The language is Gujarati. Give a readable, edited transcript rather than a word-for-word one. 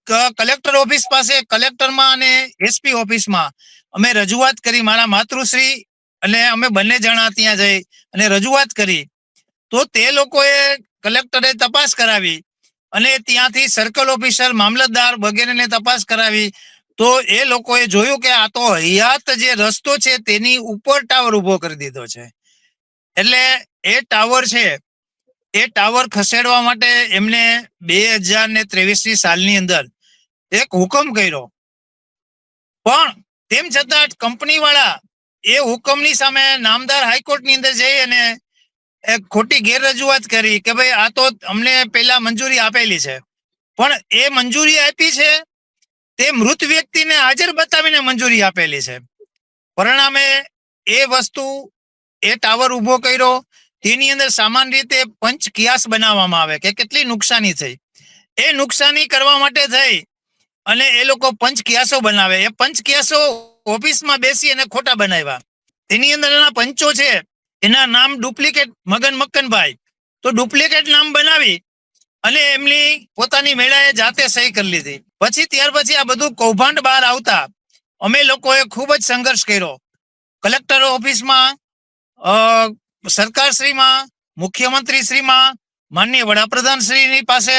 કલેક્ટર ઓફિસ પાસે, કલેક્ટરમાં અને એસપી ઓફિસમાં અમે રજૂઆત કરી. મારા માતૃશ્રી અને અમે બંને જણા ત્યાં જઈ અને રજૂઆત કરી. તો તે લોકોએ કલેક્ટરે તપાસ કરાવી અને ત્યાંથી સર્કલ ઓફિસર, મામલતદાર વગેરેને તપાસ કરાવી. તો એ લોકોએ જોયું કે આ તો હયાત જે રસ્તો છે તેની ઉપર ટાવર ઉભો કરી દીધો છે. એટલે એ ટાવર છે, એ ટાવર ખસેડવા માટે એમને 2023 સાલની અંદર એક હુકમ કર્યો. પણ તેમ છતાં કંપની વાળા એ હુકમની સામે નામદાર હાઈકોર્ટની અંદર જઈ અને એક ખોટી ગેરરજૂઆત કરી કે ભાઈ આ તો અમને પહેલા મંજૂરી આપેલી છે, પણ એ મંજૂરી આપી છે તે મૃત વ્યક્તિને હાજર બતાવીને મંજૂરી આપેલી છે. પરિણામે એ વસ્તુ, એ ટાવર ઉભો કર્યો તેની અંદર સામાન્ય રીતે પંચ કિયાસ બનાવવામાં આવે કે કેટલી નુકસાની થઈ. એ નુકસાની કરવા માટે થઈ અને એ લોકો પંચ કિયાસો બનાવે. એ પંચ કિયાસો ઓફિસમાં બેસી અને ખોટા બનાવ્યા. તેની અંદર એના પંચો છે એના નામ ડુપ્લિકેટ, મગન મક્કનભાઈ, તો ડુપ્લિકેટ નામ બનાવી અને એમની પોતાની મેળાએ જાતે સહી કરી લીધી. ત્યાર પછી આ બધું કૌભાંડ બહાર આવતા અમે લોકોએ ખૂબ જ સંઘર્ષ કર્યો. કલેક્ટર ઓફિસમાં, સરકારશ્રીમાં, મુખ્યમંત્રીશ્રીમાં, માનનીય વડાપ્રધાનશ્રીની પાસે